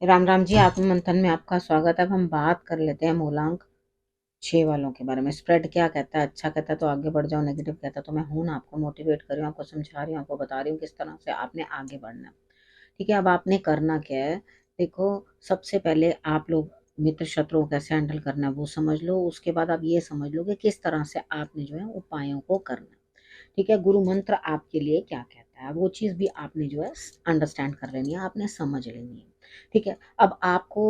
राम राम जी, आत्म मंथन में आपका स्वागत है। अब हम बात कर लेते हैं मूलांक 6 वालों के बारे में। स्प्रेड क्या कहता है? अच्छा कहता है तो आगे बढ़ जाओ, नेगेटिव कहता है तो मैं हूं ना, आपको मोटिवेट कर रही हूँ, आपको समझा रही हूँ, आपको बता रही हूँ किस तरह से आपने आगे बढ़ना है। ठीक है, अब आपने करना क्या है? देखो, सबसे पहले आप लोग मित्र शत्रुओं कैसे हैंडल करना है वो समझ लो। उसके बाद आप ये समझ लो कि किस तरह से आपने जो है उपायों को करना है। ठीक है, गुरु मंत्र आपके लिए क्या कहता है वो चीज़ भी आपने जो है अंडरस्टैंड कर लेनी है, आपने समझ लेनी है। ठीक है, अब आपको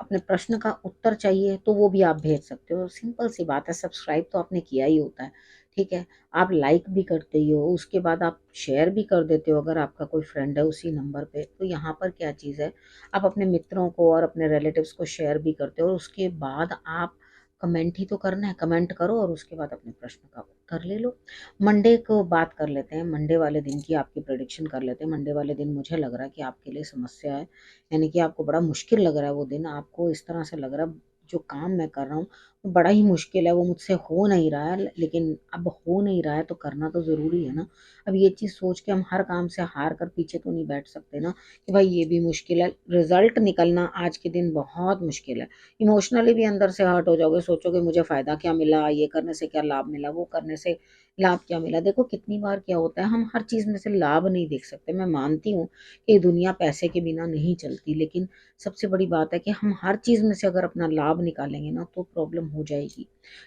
अपने प्रश्न का उत्तर चाहिए तो वो भी आप भेज सकते हो। सिंपल सी बात है, सब्सक्राइब तो आपने किया ही होता है। ठीक है, आप लाइक भी करते ही हो, उसके बाद आप शेयर भी कर देते हो अगर आपका कोई फ्रेंड है उसी नंबर पे। तो यहाँ पर क्या चीज़ है, आप अपने मित्रों को और अपने रिलेटिव्स को शेयर भी करते हो और उसके बाद आप कमेंट ही तो करना है, कमेंट करो और उसके बाद अपने प्रश्न का उत्तर ले लो। मंडे को बात कर लेते हैं, मंडे वाले दिन की आपकी प्रेडिक्शन कर लेते हैं। मंडे वाले दिन मुझे लग रहा है कि आपके लिए समस्या है, यानी कि आपको बड़ा मुश्किल लग रहा है वो दिन। आपको इस तरह से लग रहा है जो काम मैं कर रहा हूँ वो बड़ा ही मुश्किल है, वो मुझसे हो नहीं रहा है, लेकिन अब हो नहीं रहा है तो करना तो ज़रूरी है ना। अब ये चीज़ सोच के हम हर काम से हार कर पीछे तो नहीं बैठ सकते ना, कि भाई ये भी मुश्किल है। रिजल्ट निकलना आज के दिन बहुत मुश्किल है। इमोशनली भी अंदर से हर्ट हो जाओगे, सोचोगे मुझे फ़ायदा क्या मिला, ये करने से क्या लाभ मिला, वो करने से लाभ क्या मिला। देखो कितनी बार क्या होता है, हम हर चीज़ में से लाभ नहीं देख सकते। मैं मानती हूँ कि दुनिया पैसे के बिना नहीं चलती, लेकिन सबसे बड़ी बात है कि हम हर चीज़ में से अगर अपना लाभ निकालेंगे ना तो प्रॉब्लम हो जाएगी।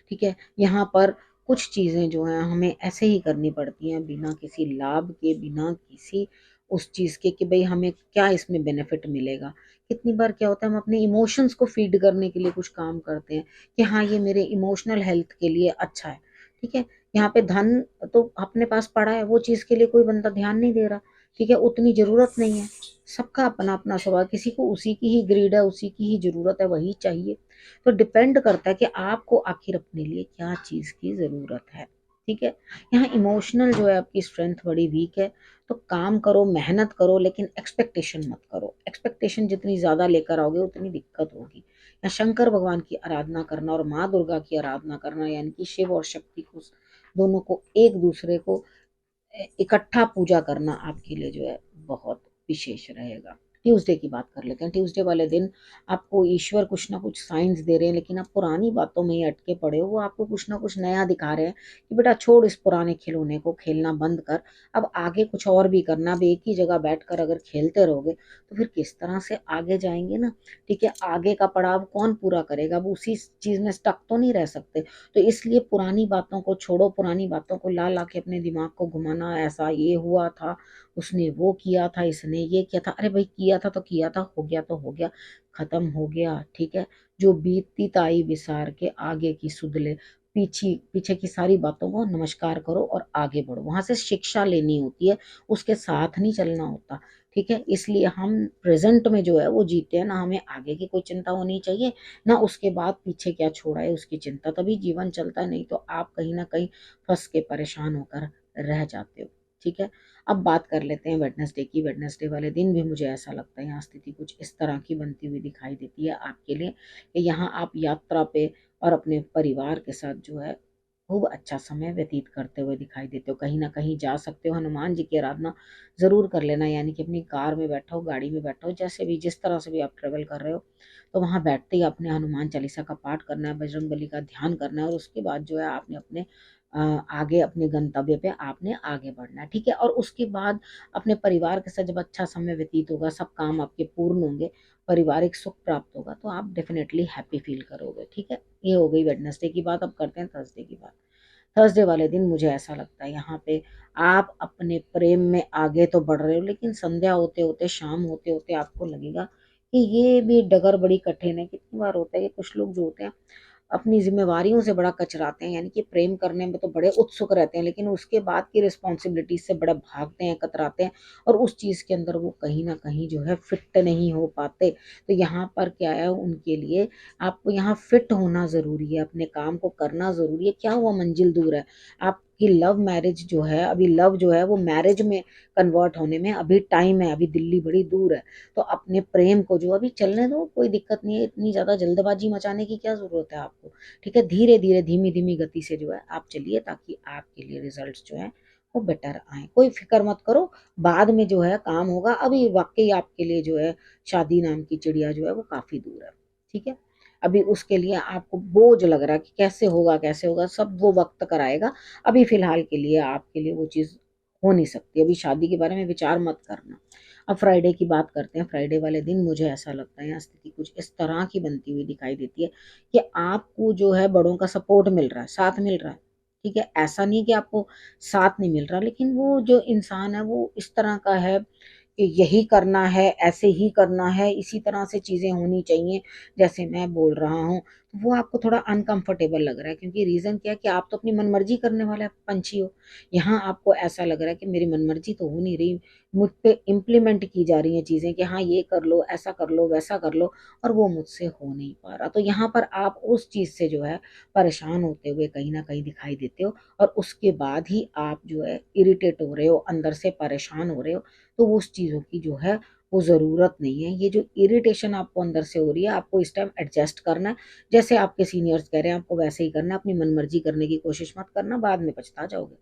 ठीक है, यहाँ पर कुछ चीज़ें जो हैं हमें ऐसे ही करनी पड़ती हैं, बिना किसी लाभ के, बिना किसी उस चीज़ के कि भाई हमें क्या इसमें बेनिफिट मिलेगा। कितनी बार क्या होता है, हम अपने इमोशंस को फीड करने के लिए कुछ काम करते हैं कि हाँ ये मेरे इमोशनल हेल्थ के लिए अच्छा है। ठीक है, यहाँ पे धन तो अपने पास पड़ा है, वो चीज़ के लिए कोई बंदा ध्यान नहीं दे रहा। ठीक है, उतनी ज़रूरत नहीं है। सबका अपना अपना स्वभाव, किसी को उसी की ही ग्रीड है, उसी की ही ज़रूरत है, वही चाहिए। तो डिपेंड करता है कि आपको आखिर अपने लिए क्या चीज़ की ज़रूरत है। ठीक है, यहाँ इमोशनल जो है आपकी स्ट्रेंथ बड़ी वीक है। तो काम करो, मेहनत करो, लेकिन एक्सपेक्टेशन मत करो। एक्सपेक्टेशन जितनी ज़्यादा लेकर आओगे उतनी दिक्कत होगी। यहाँ शंकर भगवान की आराधना करना और माँ दुर्गा की आराधना करना, यानी कि शिव और शक्ति को, दोनों को एक दूसरे को इकट्ठा पूजा करना आपके लिए जो है बहुत विशेष रहेगा। ट्यूसडे की बात कर लेते हैं। ट्यूसडे वाले दिन आपको ईश्वर कुछ ना कुछ साइंस दे रहे हैं, लेकिन आप पुरानी बातों में ही अटके पड़े हो। वो आपको कुछ ना कुछ नया दिखा रहे हैं कि बेटा छोड़ इस पुराने खिलौने को, खेलना बंद कर, अब आगे कुछ और भी करना। अब एक ही जगह बैठकर अगर खेलते रहोगे तो फिर किस तरह से आगे जाएंगे ना। ठीक है, आगे का पड़ाव कौन पूरा करेगा? अब उसी चीज़ में स्टक तो नहीं रह सकते। तो इसलिए पुरानी बातों को छोड़ो, पुरानी बातों को ला ला के अपने दिमाग को घुमाना, ऐसा ये हुआ था, उसने वो किया था, इसने ये किया था। अरे भाई किया था तो किया था, हो गया तो हो गया, खत्म हो गया। ठीक है, जो बीतती ताई विसार के आगे की सुध ले। पीछे पीछे की सारी बातों को नमस्कार करो और आगे बढ़ो, वहां से शिक्षा लेनी होती है, उसके साथ नहीं चलना होता। ठीक है, इसलिए हम प्रेजेंट में जो है वो जीते हैं ना, हमें आगे की कोई चिंता होनी चाहिए ना उसके बाद पीछे क्या छोड़ा है उसकी चिंता। तभी जीवन चलता है, नहीं तो आप कहीं ना कहीं फंस के परेशान होकर रह जाते हो। ठीक है, अब बात कर लेते हैं वेडनेसडे की। वेडनेसडे वाले दिन भी मुझे ऐसा लगता है यहाँ स्थिति कुछ इस तरह की बनती हुई दिखाई देती है आपके लिए कि यहाँ आप यात्रा पे और अपने परिवार के साथ जो है खूब अच्छा समय व्यतीत करते हुए दिखाई देते हो। कहीं ना कहीं जा सकते हो, हनुमान जी की आराधना जरूर कर लेना, यानी कि अपनी कार में बैठो, गाड़ी में बैठो, जैसे भी जिस तरह से भी आप ट्रेवल कर रहे हो, तो वहाँ बैठते ही अपने हनुमान चालीसा का पाठ करना है, बजरंग बली का ध्यान करना है और उसके बाद जो है आपने अपने आगे अपने गंतव्य पे आपने आगे बढ़ना है। ठीक है, और उसके बाद अपने परिवार के साथ जब अच्छा समय व्यतीत होगा, सब काम आपके पूर्ण होंगे, पारिवारिक सुख प्राप्त होगा, तो आप डेफिनेटली हैप्पी फील करोगे। ठीक है, ये हो गई वेडनेसडे की बात। अब करते हैं थर्सडे की बात। थर्सडे वाले दिन मुझे ऐसा लगता है यहाँ पे आप अपने प्रेम में आगे तो बढ़ रहे हो, लेकिन संध्या होते होते, शाम होते होते आपको लगेगा कि ये भी डगर बड़ी कठिन है। कितनी बार होता है कि कुछ लोग जो होते हैं अपनी जिम्मेवारियों से बड़ा कचराते हैं, यानी कि प्रेम करने में तो बड़े उत्सुक रहते हैं, लेकिन उसके बाद की रिस्पॉन्सिबिलिटी से बड़ा भागते हैं, कतराते हैं और उस चीज़ के अंदर वो कहीं ना कहीं जो है फिट नहीं हो पाते। तो यहाँ पर क्या है उनके लिए, आपको यहाँ फिट होना ज़रूरी है, अपने काम को करना ज़रूरी है। क्या हुआ, मंजिल दूर है आपकी। लव मैरिज जो है, अभी लव जो है वो मैरिज में कन्वर्ट होने में अभी टाइम है, अभी दिल्ली बड़ी दूर है। तो अपने प्रेम को जो अभी चलने दो, कोई दिक्कत नहीं है, इतनी ज़्यादा जल्दबाजी मचाने की क्या ज़रूरत है आपको। ठीक है, धीरे धीरे धीमी धीमी गति से जो है आप चलिए, ताकि आपके लिए रिजल्ट्स जो है वो बेटर आए। कोई फिक्र मत करो, बाद में जो है काम होगा। अभी वाकई आपके लिए जो है शादी नाम की चिड़िया जो है वो काफी दूर है। ठीक है, अभी उसके लिए आपको बोझ लग रहा है कि कैसे होगा कैसे होगा, सब वो वक्त कराएगा। अभी फिलहाल के लिए आपके लिए वो चीज हो नहीं सकती। अभी शादी के बारे में विचार मत करना। अब फ्राइडे की बात करते हैं। फ्राइडे वाले दिन मुझे ऐसा लगता है यहाँ स्थिति कुछ इस तरह की बनती हुई दिखाई देती है कि आपको जो है बड़ों का सपोर्ट मिल रहा है, साथ मिल रहा है। ठीक है, ऐसा नहीं कि आपको साथ नहीं मिल रहा, लेकिन वो जो इंसान है वो इस तरह का है कि यही करना है, ऐसे ही करना है, इसी तरह से चीजें होनी चाहिए जैसे मैं बोल रहा हूँ। तो वो आपको थोड़ा अनकंफर्टेबल लग रहा है, क्योंकि रीजन क्या है कि आप तो अपनी मनमर्जी करने वाले पंछी हो। यहाँ आपको ऐसा लग रहा है कि मेरी मनमर्जी तो हो नहीं रही, मुझ पे इम्प्लीमेंट की जा रही हैं चीजें कि हाँ ये कर लो, ऐसा कर लो, वैसा कर लो, और वो मुझसे हो नहीं पा रहा। तो यहाँ पर आप उस चीज से जो है परेशान होते हुए कहीं ना कहीं दिखाई देते हो, और उसके बाद ही आप जो है इरिटेट हो रहे हो, अंदर से परेशान हो रहे हो। तो वो उस चीजों की जो है वो जरूरत नहीं है। ये जो इरिटेशन आपको अंदर से हो रही है, आपको इस टाइम एडजस्ट करना है। जैसे आपके सीनियर्स कह रहे हैं आपको वैसे ही करना है, अपनी मनमर्जी करने की कोशिश मत करना, बाद में पछता जाओगे।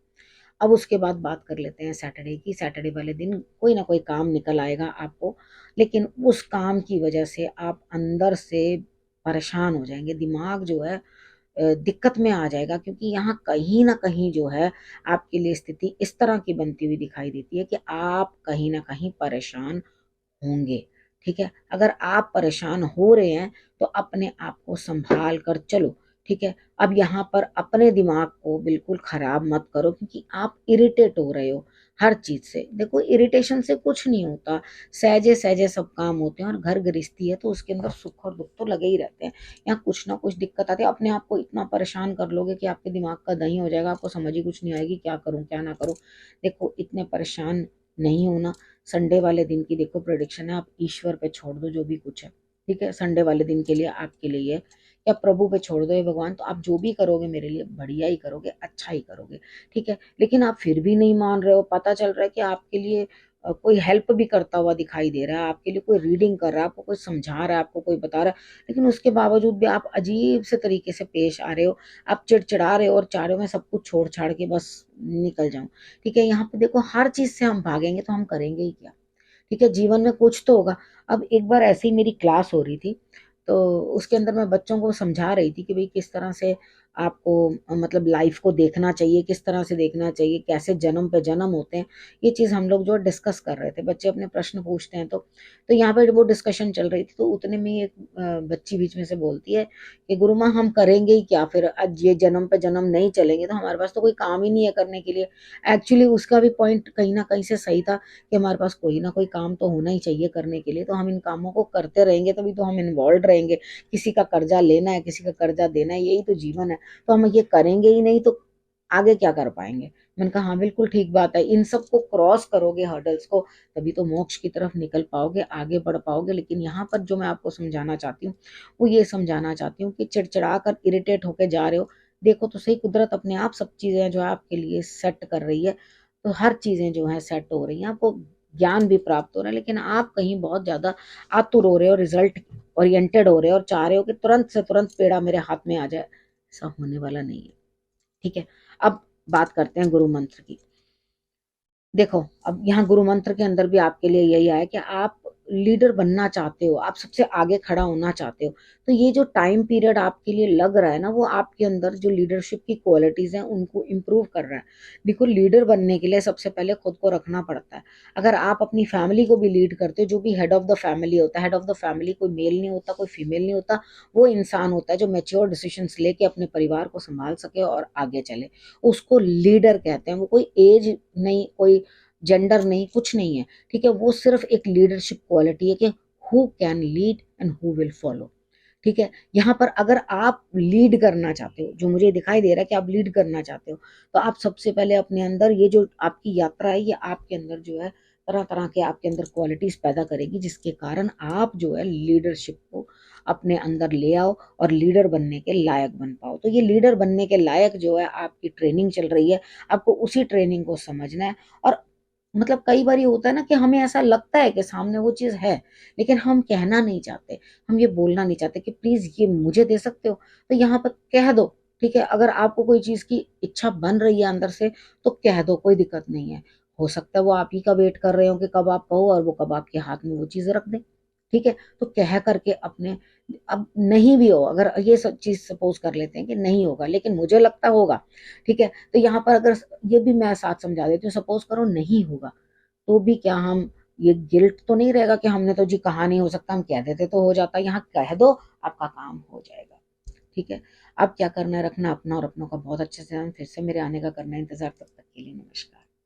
अब उसके बाद बात कर लेते हैं सैटरडे की। सैटरडे वाले दिन कोई ना कोई काम निकल आएगा आपको, लेकिन उस काम की वजह से आप अंदर से परेशान हो जाएंगे। दिमाग जो है दिक्कत में आ जाएगा, क्योंकि यहाँ कहीं ना कहीं जो है आपके लिए स्थिति इस तरह की बनती हुई दिखाई देती है कि आप कहीं ना कहीं परेशान होंगे। ठीक है, अगर आप परेशान हो रहे हैं तो अपने आप को संभाल कर चलो। ठीक है, अब यहाँ पर अपने दिमाग को बिल्कुल खराब मत करो, क्योंकि आप इरिटेट हो रहे हो हर चीज से। देखो, इरिटेशन से कुछ नहीं होता, सहजे सहजे सब काम होते हैं, और घर गृहस्थी है तो उसके अंदर सुख और दुख तो लगे ही रहते हैं। यहाँ कुछ ना कुछ दिक्कत आती है, अपने आप को इतना परेशान कर लोगे कि आपके दिमाग का दही हो जाएगा, आपको समझ ही कुछ नहीं आएगी क्या करूं क्या ना करूं। देखो, इतने परेशान नहीं होना। संडे वाले दिन की देखो प्रोडिक्शन है, आप ईश्वर पे छोड़ दो जो भी कुछ है। ठीक है, संडे वाले दिन के लिए आपके लिए है, या प्रभु पे छोड़ दो, ये भगवान तो आप जो भी करोगे मेरे लिए बढ़िया ही करोगे, अच्छा ही करोगे। ठीक है, लेकिन आप फिर भी नहीं मान रहे हो। पता चल रहा है कि आपके लिए कोई हेल्प भी करता हुआ दिखाई दे रहा है, आपके लिए कोई रीडिंग कर रहा है, आपको कोई समझा रहा है, आपको कोई बता रहा है, लेकिन उसके बावजूद भी आप अजीब से तरीके से पेश आ रहे हो। आप चिड़चिड़ा रहे हो और चाह रहे हो मैं सब कुछ छोड़ छाड़ के बस निकल जाऊं। ठीक है, यहाँ पे देखो हर चीज से हम भागेंगे तो हम करेंगे ही क्या। ठीक है, जीवन में कुछ तो होगा। अब एक बार ऐसे ही मेरी क्लास हो रही थी, तो उसके अंदर मैं बच्चों को समझा रही थी कि भाई किस तरह से आपको मतलब लाइफ को देखना चाहिए, किस तरह से देखना चाहिए, कैसे जन्म पे जन्म होते हैं। ये चीज हम लोग जो डिस्कस कर रहे थे, बच्चे अपने प्रश्न पूछते हैं। तो यहाँ पे वो डिस्कशन चल रही थी, तो उतने में ही एक बच्ची बीच में से बोलती है कि गुरु माँ हम करेंगे ही क्या फिर, आज ये जन्म पे जन्म नहीं चलेंगे तो हमारे पास तो कोई काम ही नहीं है करने के लिए। एक्चुअली उसका भी पॉइंट कहीं ना कहीं से सही था कि हमारे पास कोई ना कोई काम तो होना ही चाहिए करने के लिए, तो हम इन कामों को करते रहेंगे तभी तो हम इन्वॉल्व रहेंगे। किसी का कर्जा लेना है, किसी का कर्जा देना है, यही तो जीवन है। तो हम ये करेंगे ही नहीं तो आगे क्या कर पाएंगे। मैंने कहा हाँ बिल्कुल ठीक बात है, इन सब को क्रॉस करोगे हर्डल्स को, तभी तो मोक्ष की तरफ निकल पाओगे, आगे बढ़ पाओगे। लेकिन यहाँ पर जो मैं आपको समझाना चाहती हूँ वो ये समझाना चाहती हूँ कि चिड़चिड़ा कर इरिटेट होके जा रहे हो। देखो तो सही, कुदरत अपने आप सब चीजें जो है आपके लिए सेट कर रही है। तो हर चीजें जो है सेट हो रही हैं, आपको ज्ञान भी प्राप्त हो रहा है, लेकिन आप कहीं बहुत ज्यादा आतुर हो रहे हो, रिजल्ट ओरिएंटेड हो रहे हो, और चाह रहे हो कि तुरंत से तुरंत पेड़ा मेरे हाथ में आ जाए। ऐसा होने वाला नहीं है। ठीक है, अब बात करते हैं गुरु मंत्र की। देखो, अब यहाँ गुरु मंत्र के अंदर भी आपके लिए यही आया कि आप लीडर बनना चाहते हो, आप सबसे आगे खड़ा होना चाहते हो। तो ये जो टाइम पीरियड आपके लिए लग रहा है ना, वो आपके अंदर जो लीडरशिप की क्वालिटीज हैं उनको इम्प्रूव कर रहा है। देखो, लीडर बनने के लिए सबसे पहले खुद को रखना पड़ता है। अगर आप अपनी फैमिली को भी लीड करते हो, जो भी हेड ऑफ द फैमिली होता है, हेड ऑफ द फैमिली कोई मेल नहीं होता, कोई फीमेल नहीं होता, वो इंसान होता है जो मैच्योर डिसीजंस लेके अपने परिवार को संभाल सके और आगे चले। उसको लीडर कहते हैं। वो कोई एज नहीं, कोई जेंडर नहीं, कुछ नहीं है। ठीक है, वो सिर्फ एक लीडरशिप क्वालिटी है कि who can lead and who will follow. ठीक है, यहाँ पर अगर आप लीड करना चाहते हो, जो मुझे दिखाई दे रहा है कि आप लीड करना चाहते हो, तो आप सबसे पहले अपने अंदर ये जो आपकी यात्रा है, ये आपके अंदर जो है तरह तरह के आपके अंदर क्वालिटीज पैदा करेगी, जिसके कारण आप जो है लीडरशिप को अपने अंदर ले आओ और लीडर बनने के लायक बन पाओ। तो ये लीडर बनने के लायक जो है आपकी ट्रेनिंग चल रही है, आपको उसी ट्रेनिंग को समझना है। और मतलब कई बार ये होता है ना कि हमें ऐसा लगता है कि सामने वो चीज है, लेकिन हम कहना नहीं चाहते, हम ये बोलना नहीं चाहते कि प्लीज ये मुझे दे सकते हो। तो यहाँ पर कह दो ठीक है, अगर आपको कोई चीज की इच्छा बन रही है अंदर से तो कह दो, कोई दिक्कत नहीं है। हो सकता है वो आप ही का वेट कर रहे हो कि कब आप कहो और वो कब आपके हाथ में वो चीज रख दे। ठीक है, तो कह करके अपने, अब नहीं भी हो, अगर ये सब चीज सपोज कर लेते हैं कि नहीं होगा लेकिन मुझे लगता होगा, ठीक है, तो यहाँ पर अगर ये भी मैं साथ समझा देती हूँ, सपोज करो नहीं होगा तो भी क्या हम, ये गिल्ट तो नहीं रहेगा कि हमने तो जी कहा नहीं हो सकता, हम कह देते तो हो जाता, यहाँ कह दो, आपका काम हो जाएगा। ठीक है, अब क्या करना है, रखना अपना और अपनों का बहुत अच्छे से ध्यान। फिर से मेरे आने का करना है इंतजार, तब तक के लिए नमस्कार।